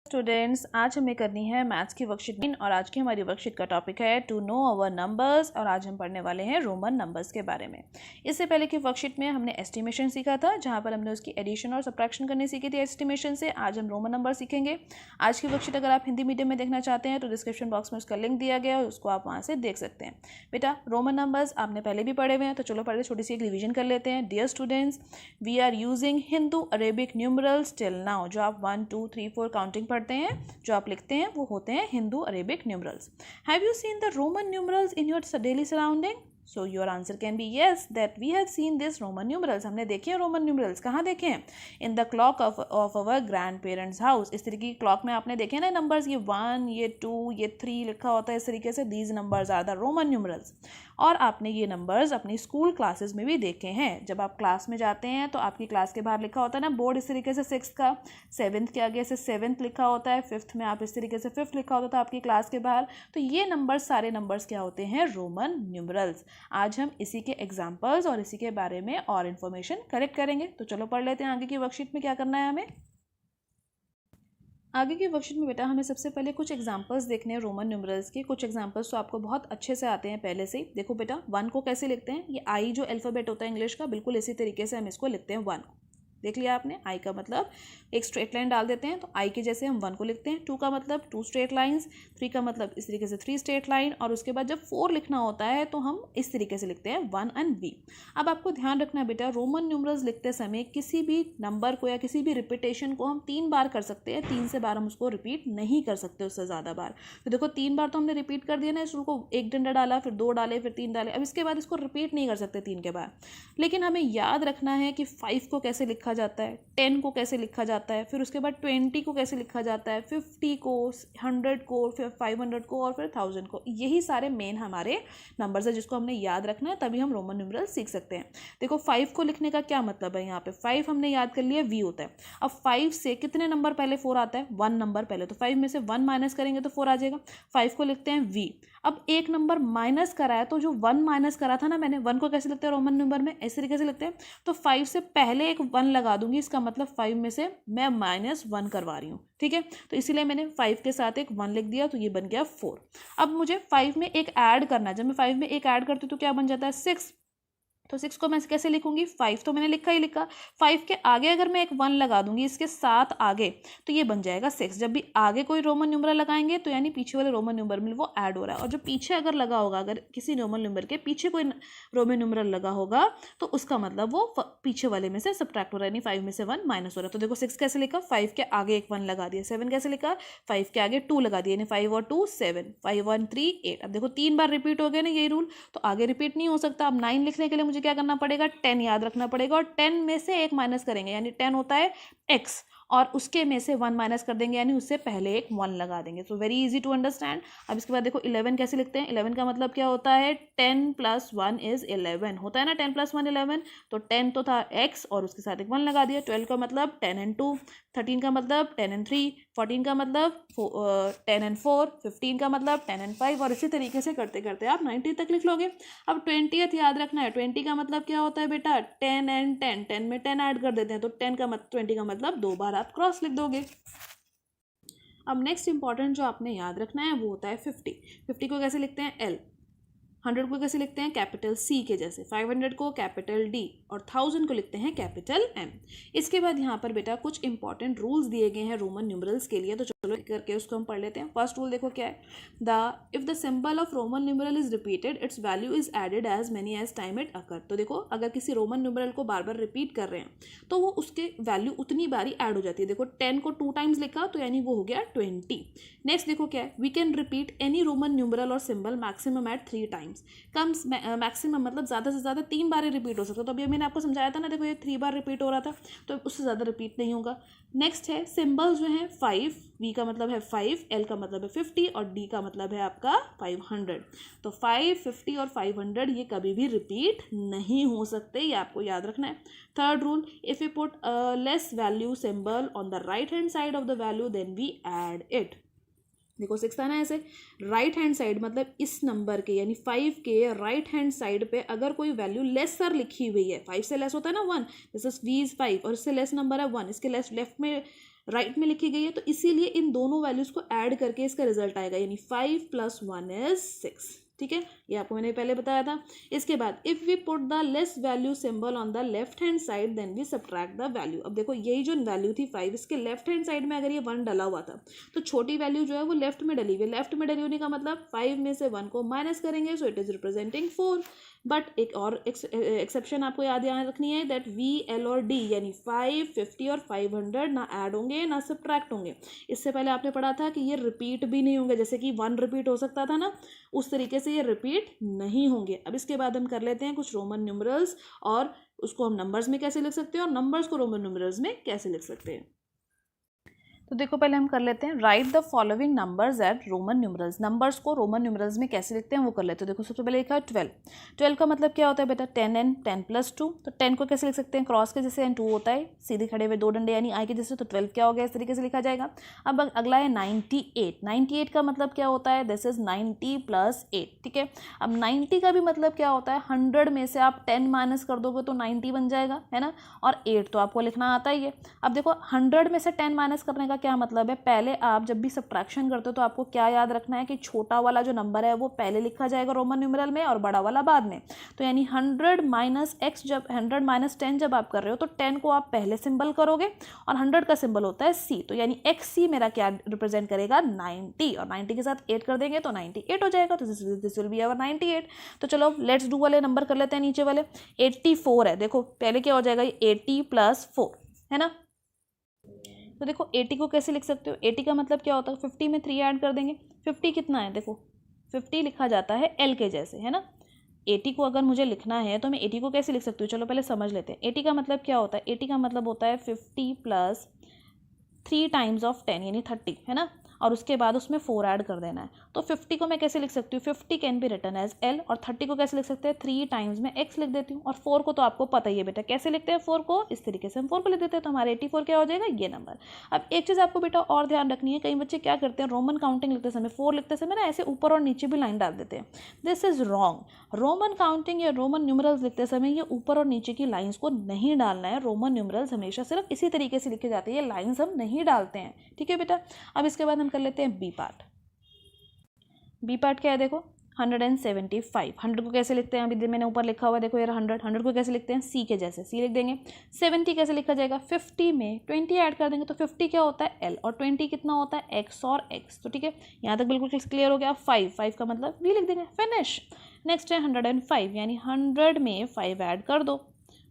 Students, आज हमें करनी है मैथ्स की वर्कशीट 3 और आज की हमारी वर्कशीट का टॉपिक है टू नो अवर नंबर्स और आज हम पढ़ने वाले हैं रोमन नंबर्स के बारे में। इससे पहले की वर्कशीट में हमने एस्टिमेशन सीखा था, जहां पर हमने उसकी एडिशन और सब्ट्रैक्शन करनी सीखी थी एस्टिमेशन से। आज हम रोमन नंबर सीखेंगे। आज की वर्कशीट अगर आप हिंदी मीडियम में देखना चाहते हैं तो डिस्क्रिप्शन बॉक्स में उसका लिंक दिया गया है, उसको आप वहाँ से देख सकते हैं। बेटा, रोमन नंबर्स आपने पहले भी पढ़े हुए हैं, तो चलो पहले छोटी सी एक रिविजन कर लेते हैं। Dear students, we are using Hindu Arabic numerals till now. जो आप 1 2 3 4 काउंटिंग पढ़ते हैं, जो आप लिखते हैं, वो होते हैं Hindu Arabic numerals. Have you seen the Roman numerals in your daily surrounding? So your answer can be yes, that we have seen this Roman numerals. हमने देखे हैं रोमन न्यूमरल्स। कहाँ देखे हैं? In the clock of our grandparents house. इस तरीके की clock में आपने देखे ना नंबर्स, ये 1 ये 2 ये 3 लिखा होता है इस तरीके से। These numbers are the Roman numerals. और आपने ये नंबर्स अपनी स्कूल क्लासेस में भी देखे हैं। जब आप क्लास में जाते हैं तो आपकी क्लास के बाहर लिखा होता है ना बोर्ड इस तरीके से 6 का, 7th के आगे से 7th लिखा होता है, 5th में आप इस तरीके से 5th लिखा होता था आपकी क्लास के बाहर। तो ये नंबर्स, सारे नंबर्स क्या होते हैं? Roman numerals. आज हम इसी के एग्जाम्पल्स और इसी के बारे में और इन्फॉर्मेशन कलेक्ट करेंगे। तो चलो पढ़ लेते हैं आगे की वर्कशीट में क्या करना है हमें। आगे की वर्कशीट में बेटा हमें सबसे पहले कुछ एग्जांपल्स देखने हैं रोमन न्यूमरल्स के। कुछ एग्जांपल्स तो आपको बहुत अच्छे से आते हैं पहले से ही। देखो बेटा, 1 को कैसे लिखते हैं? ये आई जो अल्फ़ाबेट होता है इंग्लिश का, बिल्कुल इसी तरीके से हम इसको लिखते हैं 1 को। देख लिया आपने? आई का मतलब एक स्ट्रेट लाइन डाल देते हैं, तो आई के जैसे हम 1 को लिखते हैं। 2 का मतलब 2 स्ट्रेट लाइंस, 3 का मतलब इस तरीके से 3 स्ट्रेट लाइन, और उसके बाद जब 4 लिखना होता है तो हम इस तरीके से लिखते हैं 1 एंड वी। अब आपको ध्यान रखना है बेटा, रोमन न्यूमरल्स लिखते समय किसी भी नंबर को या किसी भी रिपीटेशन को हम 3 बार कर सकते हैं। 3 से बार हम उसको रिपीट नहीं कर सकते, उससे ज़्यादा बार। तो देखो 3 बार तो हमने रिपीट कर दिया ना, इस रूल को। एक डंडा डाला, फिर 2 डाले, फिर 3 डाले। अब इसके बाद इसको रिपीट नहीं कर सकते 3 के बाद। लेकिन हमें याद रखना है कि 5 को कैसे लिखा जाता है, 10 को कैसे लिखा जाता है, फिर उसके बाद 20 को कैसे लिखा जाता है, 50 को, 100 को, फिर 500 को और फिर 1000 को। यही सारे मेन हमारे नंबर्स है जिसको हमने याद रखना है, तभी हम रोमन न्यूमरल सीख सकते हैं। देखो 5 को लिखने का क्या मतलब है? यहाँ पे 5 हमने याद कर लिया, वी होता है। अब 5 से कितने नंबर पहले 4 आता है? 1 नंबर पहले। तो 5 में से 1 माइनस करेंगे तो 4 आ जाएगा। 5 को लिखते हैं वी। अब एक नंबर माइनस करा है, तो जो 1 माइनस करा था ना मैंने, 1 को कैसे लिखते हैं रोमन नंबर में? इस तरीके से लिखते हैं। तो 5 से पहले एक 1 लगा दूंगी, इसका मतलब 5 में से मैं -1 करवा रही हूँ। ठीक है, तो इसीलिए मैंने 5 के साथ एक 1 लिख दिया, तो ये बन गया 4। अब मुझे 5 में एक ऐड करना है। जब मैं 5 में एक ऐड करती हूँ तो क्या बन जाता है? 6। तो 6 को मैं कैसे लिखूंगी? 5 तो मैंने लिखा ही लिखा। 5 के आगे अगर मैं एक 1 लगा दूंगी इसके साथ आगे, तो ये बन जाएगा 6। जब भी आगे कोई रोमन न्यूमरल लगाएंगे तो यानी पीछे वाले रोमन न्यूमरल में वो ऐड हो रहा है। और जो पीछे अगर लगा होगा, अगर किसी रोमन न्यूमरल के पीछे कोई रोमन न्यूमरल लगा होगा, तो उसका मतलब वो पीछे वाले में से सब्ट्रैक्ट हो रहा है, यानी 5 में से 1 माइनस हो रहा है। तो देखो 6 कैसे लिखा? 5 के आगे एक 1 लगा दिया। 7 कैसे लिखा? 5 के आगे 2 लगा दिया, यानी 5 और 2 7, 5 1 3 8। अब देखो 3 बार रिपीट हो गया ना यही रूल, तो आगे रिपीट नहीं हो सकता। अब 9 लिखने के लिए मुझे क्या करना पड़ेगा? 10 याद रखना पड़ेगा, और 10 में से एक माइनस करेंगे, यानी 10 होता है x, और उसके में से 1 माइनस कर देंगे, यानी उससे पहले एक 1 लगा देंगे। So very easy to understand. अब इसके बाद देखो 11 कैसे लिखते हैं? 11 का मतलब क्या होता है? 10 + 1 = 11 होता है ना। 10 + 1 11, तो 10 तो था x और उसके साथ एक 1 लगा दिया। 12 का मतलब 10 and 2, 13 का मतलब 10 and 3, 14 का मतलब 10 and 4, 15 का मतलब 10 and 5, और इसी तरीके से करते करते आप 90 तक लिख लोगे। अब 20th याद रखना है। 20 का मतलब क्या होता है बेटा? 10 and 10, 10 में 10 ऐड कर देते हैं, तो 20 का मतलब 2 बार आप क्रॉस लिख दोगे। अब नेक्स्ट इंपॉर्टेंट जो आपने याद रखना है वो होता है 50। 50 को कैसे लिखते हैं? L। 100 को कैसे लिखते हैं? कैपिटल C के जैसे। 500 को कैपिटल D, और 1000 को लिखते हैं कैपिटल M। इसके बाद यहाँ पर बेटा कुछ इंपॉर्टेंट रूल्स दिए गए हैं रोमन न्यूमरल्स के लिए, तो चलो करके उसको हम पढ़ लेते हैं। फर्स्ट रूल देखो क्या है? If the symbol of Roman numeral is repeated, its value is added as many as time it occur. तो देखो अगर किसी रोमन न्यूमरल को बार बार रिपीट कर रहे हैं तो वो उसके वैल्यू उतनी बारी ऐड हो जाती है। देखो 10 को 2 टाइम्स लिखा, तो यानी वो हो गया 20। नेक्स्ट देखो क्या है? We can repeat any Roman numeral और सिंबल मैक्सिमम एट 3 टाइम्स। कम मैक्सिमम मतलब ज़्यादा से ज़्यादा 3 बार रिपीट हो सकता है। तो अभी मैंने आपको समझाया था ना, देखो ये 3 बार रिपीट हो रहा था, तो उससे ज़्यादा रिपीट नहीं होगा। नेक्स्ट है सिंबल्स जो हैं 5, वी का मतलब है 5, एल का मतलब है 50, और डी का मतलब है आपका 500। तो 5, 50 और 500 ये कभी भी रिपीट नहीं हो सकते, ये आपको याद रखना है। Third rule, if you put less value symbol on the right hand side of the value then we add it. देखो 6 था ना, ऐसे राइट हैंड साइड मतलब इस नंबर के यानी 5 के राइट हैंड साइड पे अगर कोई वैल्यू लेसर लिखी हुई है, 5 से लेस होता है ना 1, दिस इज v इज 5 और इससे लेस नंबर है 1, इसके लेफ्ट में राइट में लिखी गई है, तो इसीलिए इन दोनों वैल्यूज़ को ऐड करके इसका रिजल्ट आएगा, यानी 5 + 1 इज 6। ठीक है, ये आपको मैंने पहले बताया था। इसके बाद if we put the less value symbol on the left hand side then we subtract the value. अब देखो यही जो वैल्यू थी 5, इसके लेफ्ट हैंड साइड में अगर ये 1 डला हुआ था तो छोटी वैल्यू जो है वो लेफ्ट में डली हुई है। लेफ्ट में डली होने का मतलब 5 में से 1 को माइनस करेंगे, so it is representing 4। But एक और एक्सेप्शन आपको याद रखनी है, दैट वी, एल और डी यानी 5, 50 और 500 ना ऐड होंगे ना सब्ट्रैक्ट होंगे। इससे पहले आपने पढ़ा था कि ये रिपीट भी नहीं होंगे, जैसे कि 1 रिपीट हो सकता था ना, उस तरीके से ये रिपीट नहीं होंगे। अब इसके बाद हम कर लेते हैं कुछ रोमन न्यूमरल्स, और उसको हम नंबर्स में कैसे लिख सकते हैं और नंबर्स को रोमन न्यूमरल्स में कैसे लिख सकते हैं। तो देखो पहले हम कर लेते हैं, write the following numbers at Roman numerals. Numbers को रोमन न्यूमरल्स में कैसे लिखते हैं वो कर लेते हैं। देखो सबसे पहले लिखा है 12। 12 का मतलब क्या होता है बेटा, 10 and 10 + 2। तो 10 को कैसे लिख सकते हैं, क्रॉस के जैसे, एंड 2 होता है सीधे खड़े हुए 2 डंडे यानी आई के जैसे, तो 12 क्या हो गया, इस तरीके से लिखा जाएगा। अब अगला है 98। 98 का मतलब क्या होता है, दिस इज 90 + 8। ठीक है, अब 90 का भी मतलब क्या होता है, 100 में से आप 10 माइनस कर दोगे तो 90 बन जाएगा, है ना। और 8 तो आपको लिखना आता ही है। अब देखो 100 में से 10 माइनस करने का क्या मतलब है, पहले आप जब भी सब्ट्रैक्शन करते हो तो आपको क्या याद रखना है कि छोटा वाला जो नंबर है वो पहले लिखा जाएगा रोमन न्यूमेरल में और बड़ा वाला बाद में। तो यानी 100 - x, जब 100 - 10 जब आप कर रहे हो तो 10 को आप पहले सिंबल करोगे और 100 का सिंबल होता है c, तो यानी xc मेरा क्या रिप्रेजेंट करेगा, 90, और 90 के साथ 8 कर देंगे तो 98 हो जाएगा। तो दिस विल बी आवर 98। तो चलो लेट्स डू वाले नंबर कर लेते हैं, नीचे वाले 84 है। देखो पहले क्या हो जाएगा, 80 + 4 है ना। तो देखो 80 को कैसे लिख सकते हो, 80 का मतलब क्या होता है, 50 में 3 ऐड कर देंगे। 50 कितना है, देखो 50 लिखा जाता है L के जैसे, है ना। 80 को अगर मुझे लिखना है तो मैं 80 को कैसे लिख सकती हूँ, चलो पहले समझ लेते हैं। 80 का मतलब क्या होता है, 80 का मतलब होता है 50 + 3 टाइम्स ऑफ 10 यानी 30, है ना। और उसके बाद उसमें 4 ऐड कर देना है। तो 50 को मैं कैसे लिख सकती हूँ, 50 can be written as L, और 30 को कैसे लिख सकते हैं, 3 टाइम्स में x लिख देती हूँ। और 4 को तो आपको पता ही है बेटा कैसे लिखते हैं, 4 को इस तरीके से हम 4 को लिख देते हैं, तो हमारे 84 क्या हो जाएगा, ये नंबर। अब एक चीज़ आपको बेटा और ध्यान रखनी है, कई बच्चे क्या करते हैं, रोमन काउंटिंग लिखते समय 4 लिखते समय ना ऐसे ऊपर और नीचे भी लाइन डाल देते हैं। This is wrong. Roman counting या रोमन न्यूमरल्स लिखते समय ये ऊपर और नीचे की लाइन्स को नहीं डालना है। रोमन न्यूमरल्स हमेशा सिर्फ इसी तरीके से लिखे जाते हैं, ये लाइन्स हम नहीं डालते हैं, ठीक है बेटा। अब इसके बाद हम कर लेते हैं बी पार्ट। बी पार्ट क्या है, देखो 175। 100 को कैसे लिखते हैं, अभी मैंने ऊपर लिखा हुआ है, देखो यार 100 को कैसे लिखते हैं, सी के जैसे, सी लिख देंगे। 70 कैसे लिखा जाएगा, 50 में 20 ऐड कर देंगे, तो 50 क्या होता है L, और 20 कितना होता है X और X। तो ठीक है, यहाँ तक बिल्कुल क्लियर हो गया। 5 का मतलब V लिख देंगे, फिनिश। नेक्स्ट है 105, यानी 100 में 5 ऐड कर दो,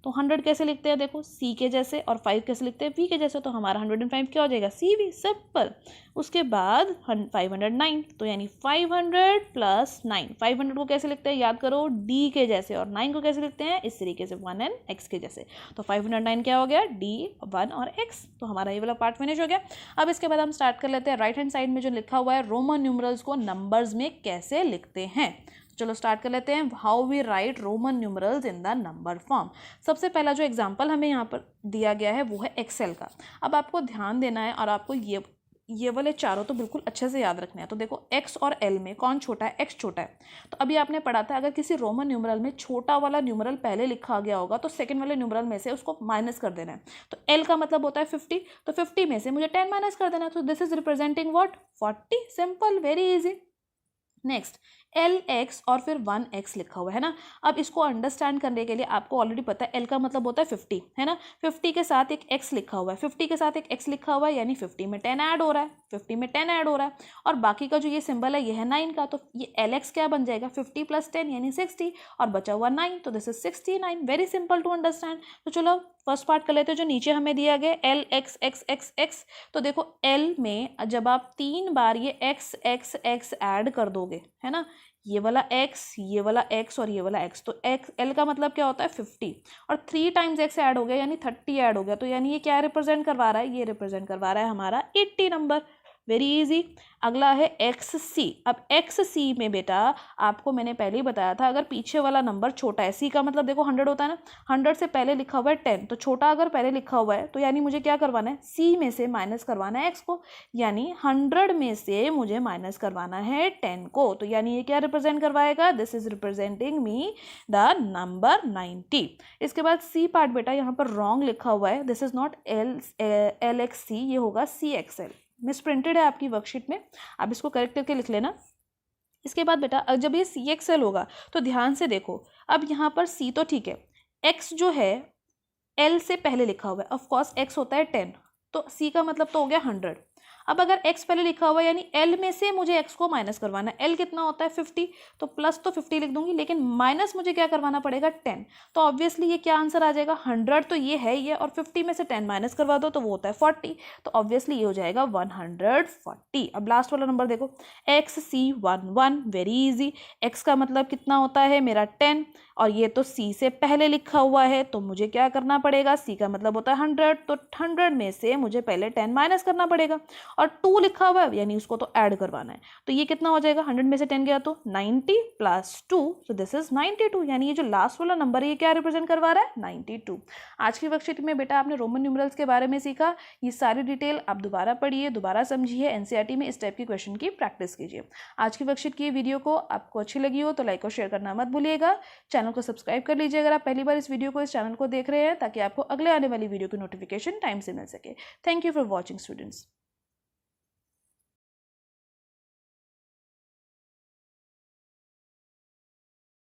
तो 100 कैसे लिखते हैं, देखो C के जैसे, और 5 कैसे लिखते हैं, V के जैसे, तो हमारा 105 क्या हो जाएगा, CV, सिंपल। उसके बाद 509, तो यानी 500 + 9। 500 को कैसे लिखते हैं, याद करो, D के जैसे, और 9 को कैसे लिखते हैं, इस तरीके से 1 and X के जैसे। तो 509 क्या हो गया, D, 1 और X। तो हमारा ये वाला पार्ट फिनिश हो गया। अब इसके बाद हम स्टार्ट कर लेते हैं राइट हैंड साइड में जो लिखा हुआ है रोमन न्यूमरल्स को नंबर्स में कैसे लिखते हैं। चलो स्टार्ट कर लेते हैं, how we write Roman numerals in the number form. सबसे पहला जो एग्जांपल हमें यहाँ पर दिया गया है वो है एक्सेल का। अब आपको ध्यान देना है और आपको ये वाले चारों तो बिल्कुल अच्छे से याद रखने हैं। तो देखो एक्स और एल में कौन छोटा है, एक्स छोटा है। तो अभी आपने पढ़ा था अगर किसी रोमन न्यूमरल में छोटा वाला न्यूमरल पहले लिखा गया होगा तो सेकंड वाले न्यूमरल में से उसको माइनस कर देना है। तो एल का मतलब होता है 50, तो 50 में से मुझे 10 माइनस कर देना है, तो this is representing what, 40। Simple, very easy. Next LX और फिर 1X लिखा हुआ है ना। अब इसको अंडरस्टैंड करने के लिए आपको ऑलरेडी पता है L का मतलब होता है 50, है ना। 50 के साथ एक X लिखा हुआ है, 50 के साथ एक X लिखा हुआ है, यानी 50 में 10 ऐड हो रहा है, 50 में 10 ऐड हो रहा है। और बाकी का जो ये सिंबल है ये है 9 का, तो ये LX क्या बन जाएगा, 50 + 10 यानी 60, और बचा हुआ 9, तो this is 69। Very simple to understand. तो चलो फर्स्ट पार्ट कर लेते हैं जो नीचे हमें दिया गया LX। तो देखो L में जब आप 3 बार ये X ऐड कर दोगे, है ना, ये वाला X, ये वाला X और ये वाला X, तो L का मतलब क्या होता है 50, और 3 टाइम्स X ऐड हो गया यानी 30 ऐड हो गया। तो यानी ये क्या रिप्रेजेंट करवा रहा है, ये रिप्रेजेंट करवा रहा है हमारा 80 नंबर। Very easy. अगला है एक्स सी। अब एक्स सी में बेटा आपको मैंने पहले ही बताया था, अगर पीछे वाला नंबर छोटा है, सी का मतलब देखो 100 होता है ना, 100 से पहले लिखा हुआ है 10, तो छोटा अगर पहले लिखा हुआ है तो यानी मुझे क्या करवाना है, सी में से माइनस करवाना है एक्स को, यानी 100 में से मुझे माइनस करवाना है 10 को, तो यानी ये क्या रिप्रेजेंट करवाएगा, this is representing me the number 90। इसके बाद सी पार्ट बेटा यहाँ पर रॉन्ग लिखा हुआ है, this is not L X C, ये होगा C X L, misprinted है आपकी वर्कशीट में, आप इसको करेक्ट करके लिख लेना। इसके बाद बेटा जब ये सी एक्स एल होगा तो ध्यान से देखो, अब यहाँ पर सी तो ठीक है, एक्स जो है एल से पहले लिखा हुआ है, ऑफकोर्स एक्स होता है 10, तो सी का मतलब तो हो गया 100। अब अगर x पहले लिखा हुआ है यानी l में से मुझे x को माइनस करवाना है, l कितना होता है 50, तो प्लस तो 50 लिख दूंगी, लेकिन माइनस मुझे क्या करवाना पड़ेगा 10, तो ऑब्वियसली ये क्या आंसर आ जाएगा 100, तो ये है ये, और 50 में से 10 माइनस करवा दो तो वो होता है 40, तो ऑब्वियसली ये हो जाएगा 140। अब लास्ट वाला नंबर देखो XC11, वेरी इजी, x का मतलब कितना होता है मेरा 10, और ये तो c से पहले लिखा हुआ है, तो मुझे क्या करना पड़ेगा, c का मतलब होता है 100, तो 100 में से मुझे पहले 10 माइनस करना पड़ेगा, और 2 लिखा हुआ है यानी उसको तो ऐड करवाना है, तो ये कितना हो जाएगा, 100 में से 10 गया तो 90 प्लस 2, तो दिस इज 92, यानी ये जो लास्ट वाला नंबर है ये क्या रिप्रेजेंट करवा रहा है, 92। आज की वर्कशीट में बेटा आपने रोमन न्यूमरल्स के बारे में सीखा, ये सारी डिटेल आप दोबारा पढ़िए, दोबारा समझिए, एनसीईआरटी में इस टाइप के क्वेश्चन की प्रैक्टिस कीजिए। आज की वर्कशीट की वीडियो को आपको अच्छी लगी हो तो लाइक और शेयर करना मत भूलिएगा, चैनल को सब्सक्राइब कर लीजिए अगर आप पहली बार इस वीडियो को, इस चैनल को देख रहे हैं, ताकि आपको अगले आने वाली वीडियो की नोटिफिकेशन टाइम से मिल सके। Thank you for watching students.